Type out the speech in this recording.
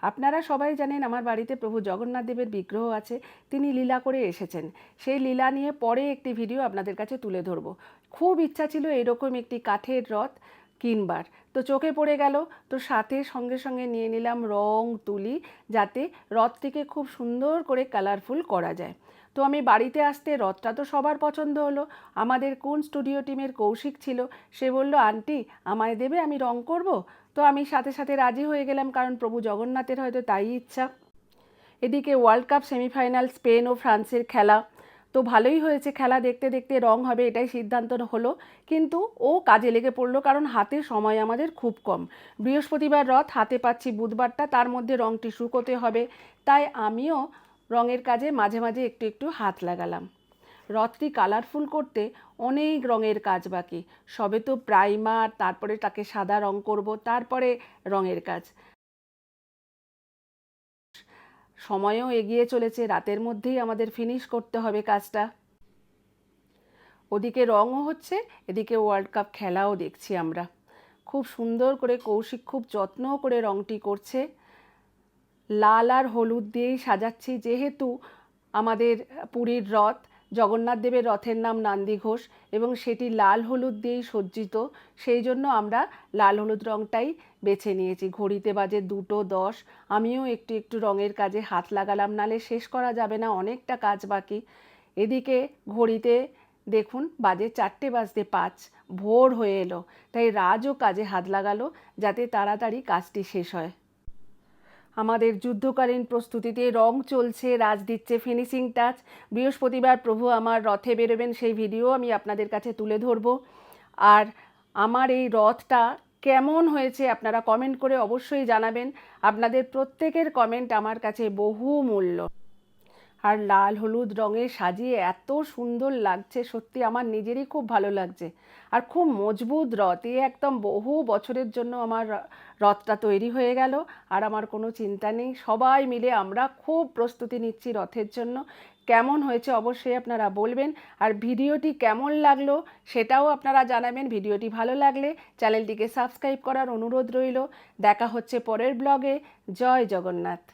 আপনারা সবাই জানেন আমার বাড়িতে প্রভু জগন্নাথ দেবের বিগ্রহ আছে, তিনি লীলা করে এসেছেন। সেই লীলা নিয়ে পরে একটি ভিডিও আপনাদের কাছে তুলে ধরব। খুব ইচ্ছা ছিল এরকম একটি কাঠের রথ কিনবার, তো চোখে পড়ে গেল, তো সাথে সঙ্গে সঙ্গে নিয়ে নিলাম রং তুলি, যাতে রথটিকে খুব সুন্দর করে কালারফুল করা যায়। তো আমি বাড়িতে আসতে রথটা তো সবার পছন্দ হলো। আমাদের কোন স্টুডিও টিমের কৌশিক ছিল, সে বলল, আন্টি আমায় দেবে, আমি রং করব। তো আমি সাথে সাথে রাজি হয়ে গেলাম, কারণ প্রভু জগন্নাথের হয়তো তাই ইচ্ছা। এদিকে ওয়ার্ল্ড কাপ সেমিফাইনাল স্পেন ও ফ্রান্সের খেলা, তো ভালোই হয়েছে, খেলা দেখতে দেখতে রং হবে এটাই সিদ্ধান্ত হলো। কিন্তু ও কাজে লেগে পড়লো, কারণ হাতে সময় আমাদের খুব কম। বৃহস্পতিবার রথ, হাতে পাচ্ছি বুধবারটা, তার মধ্যে রংটি শুকোতে হবে। তাই আমিও রঙের কাজে মাঝে মাঝে একটু একটু হাত লাগালাম। রথটি কালারফুল করতে অনেক রঙের কাজ বাকি। সবে তো প্রাইমার, তারপরে তাকে সাদা রং করব, তারপরে রঙের কাজ। সময়ও এগিয়ে চলেছে, রাতের মধ্যেই আমাদের ফিনিশ করতে হবে কাজটা। ওদিকে রঙও হচ্ছে, এদিকে ওয়ার্ল্ড কাপ খেলাও দেখছি আমরা। খুব সুন্দর করে কৌশিক খুব যত্ন করে রঙটি করছে। লাল আর হলুদ দিয়েই সাজাচ্ছি, যেহেতু আমাদের পুরীর রথ, জগন্নাথ দেবের রথের নাম নন্দীঘোষ এবং সেটি লাল হলুদ দিয়েই সজ্জিত, সেই জন্য আমরা লাল হলুদ রঙটাই বেছে নিয়েছি। ঘড়িতে বাজে 2:10, আমিও একটু একটু রঙের কাজে হাত লাগালাম, নালে শেষ করা যাবে না, অনেকটা কাজ বাকি। এদিকে ঘড়িতে দেখুন বাজে 4:05, ভোর হয়ে এলো, তাই রাজও কাজে হাত লাগালো যাতে তাড়াতাড়ি কাজটি শেষ হয়। আমাদের যুদ্ধকালীন প্রস্তুতিতে রং চলছে, রাজ দিচ্ছে ফিনিশিং টাচ। বৃহস্পতিবার প্রভু আমার রথে বেরোবেন, সেই ভিডিও আমি আপনাদের কাছে তুলে ধরব। আর আমার এই রথটা কেমন হয়েছে আপনারা কমেন্ট করে অবশ্যই জানাবেন। আপনাদের প্রত্যেকের কমেন্ট আমার কাছে বহুমূল্য। আর লাল হলুদ রঙে সাজিয়ে এত সুন্দর লাগছে, সত্যি আমার নিজেরই খুব ভালো লাগছে। আর খুব মজবুত রথ, একদম বহু বছরের জন্য আমার রথটা তৈরি হয়ে গেল। আর আমার কোনো চিন্তা নেই, সবাই মিলে আমরা খুব প্রস্তুতি নিচ্ছি রথের জন্য। কেমন হয়েছে অবশ্যই আপনারা বলবেন। আর ভিডিওটি কেমন লাগলো সেটাও আপনারা জানাবেন। ভিডিওটি ভালো লাগলে চ্যানেলটিকে সাবস্ক্রাইব করার অনুরোধ রইল। দেখা হচ্ছে পরের ব্লগে। জয় জগন্নাথ।